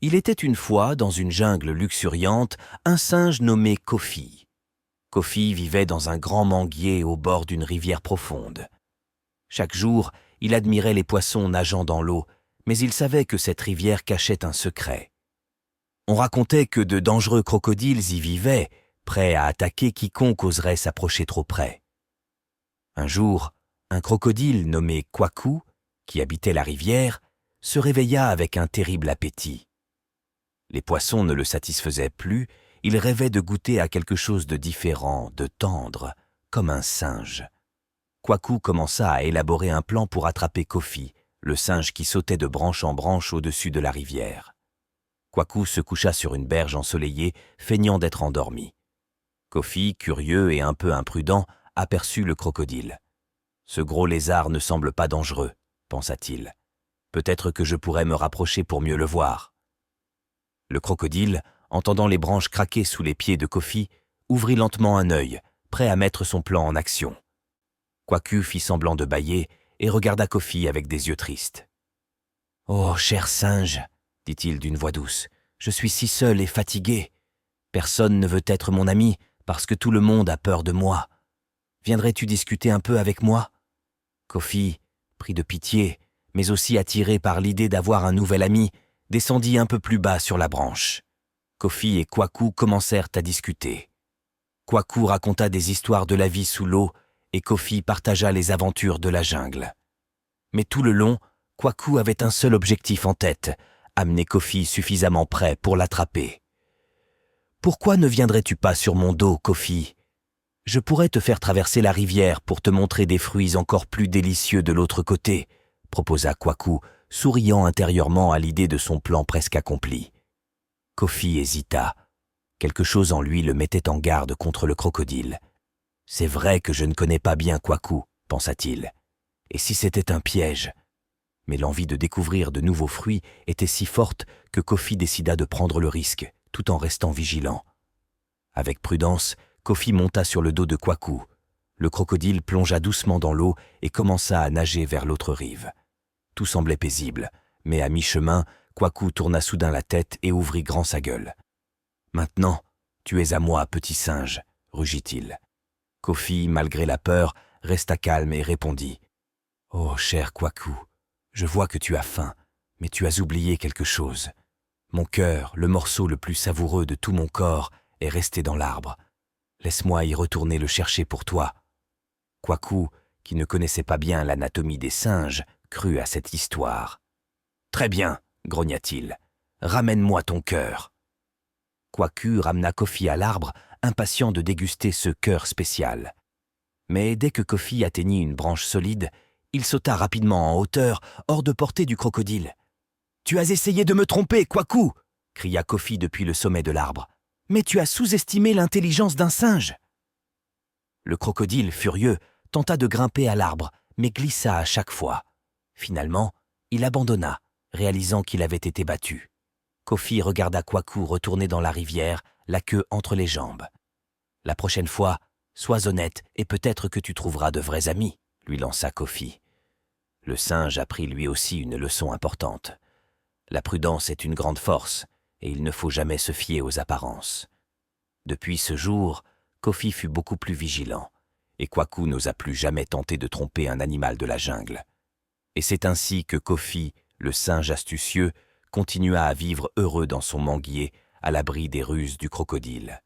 Il était une fois, dans une jungle luxuriante, un singe nommé Kofi. Kofi vivait dans un grand manguier au bord d'une rivière profonde. Chaque jour, il admirait les poissons nageant dans l'eau, mais il savait que cette rivière cachait un secret. On racontait que de dangereux crocodiles y vivaient, prêts à attaquer quiconque oserait s'approcher trop près. Un jour, un crocodile nommé Kwaku, qui habitait la rivière, se réveilla avec un terrible appétit. Les poissons ne le satisfaisaient plus, il rêvait de goûter à quelque chose de différent, de tendre, comme un singe. Kwaku commença à élaborer un plan pour attraper Kofi, le singe qui sautait de branche en branche au-dessus de la rivière. Kwaku se coucha sur une berge ensoleillée, feignant d'être endormi. Kofi, curieux et un peu imprudent, aperçut le crocodile. « Ce gros lézard ne semble pas dangereux, » pensa-t-il. « Peut-être que je pourrais me rapprocher pour mieux le voir. » Le crocodile, entendant les branches craquer sous les pieds de Kofi, ouvrit lentement un œil, prêt à mettre son plan en action. Kwaku fit semblant de bâiller et regarda Kofi avec des yeux tristes. « Oh, cher singe, dit-il d'une voix douce, je suis si seul et fatigué. Personne ne veut être mon ami parce que tout le monde a peur de moi. Viendrais-tu discuter un peu avec moi ?» Kofi, pris de pitié, mais aussi attiré par l'idée d'avoir un nouvel ami, descendit un peu plus bas sur la branche. Kofi et Kwaku commencèrent à discuter. Kwaku raconta des histoires de la vie sous l'eau et Kofi partagea les aventures de la jungle. Mais tout le long, Kwaku avait un seul objectif en tête, amener Kofi suffisamment près pour l'attraper. « Pourquoi ne viendrais-tu pas sur mon dos, Kofi ? Je pourrais te faire traverser la rivière pour te montrer des fruits encore plus délicieux de l'autre côté, » proposa Kwaku, souriant intérieurement à l'idée de son plan presque accompli. Kofi hésita. Quelque chose en lui le mettait en garde contre le crocodile. « C'est vrai que je ne connais pas bien Kwaku, » pensa-t-il. « Et si c'était un piège ?» Mais l'envie de découvrir de nouveaux fruits était si forte que Kofi décida de prendre le risque, tout en restant vigilant. Avec prudence, Kofi monta sur le dos de Kwaku. Le crocodile plongea doucement dans l'eau et commença à nager vers l'autre rive. Tout semblait paisible, mais à mi-chemin, Kwaku tourna soudain la tête et ouvrit grand sa gueule. « Maintenant, tu es à moi, petit singe, » rugit-il. Kofi, malgré la peur, resta calme et répondit. « Oh, cher Kwaku, je vois que tu as faim, mais tu as oublié quelque chose. Mon cœur, le morceau le plus savoureux de tout mon corps, est resté dans l'arbre. Laisse-moi y retourner le chercher pour toi. » Kwaku, qui ne connaissait pas bien l'anatomie des singes, crut à cette histoire. « Très bien, » grogna-t-il, « ramène-moi ton cœur. » Kwaku ramena Kofi à l'arbre, impatient de déguster ce cœur spécial. Mais dès que Kofi atteignit une branche solide, il sauta rapidement en hauteur, hors de portée du crocodile. « Tu as essayé de me tromper, Kwaku !» cria Kofi depuis le sommet de l'arbre. « Mais tu as sous-estimé l'intelligence d'un singe !» Le crocodile, furieux, tenta de grimper à l'arbre, mais glissa à chaque fois. Finalement, il abandonna, réalisant qu'il avait été battu. Kofi regarda Kwaku retourner dans la rivière, la queue entre les jambes. « La prochaine fois, sois honnête et peut-être que tu trouveras de vrais amis, » lui lança Kofi. Le singe apprit lui aussi une leçon importante. La prudence est une grande force, et il ne faut jamais se fier aux apparences. Depuis ce jour, Kofi fut beaucoup plus vigilant, et Kwaku n'osa plus jamais tenter de tromper un animal de la jungle. Et c'est ainsi que Kofi, le singe astucieux, continua à vivre heureux dans son manguier, à l'abri des ruses du crocodile.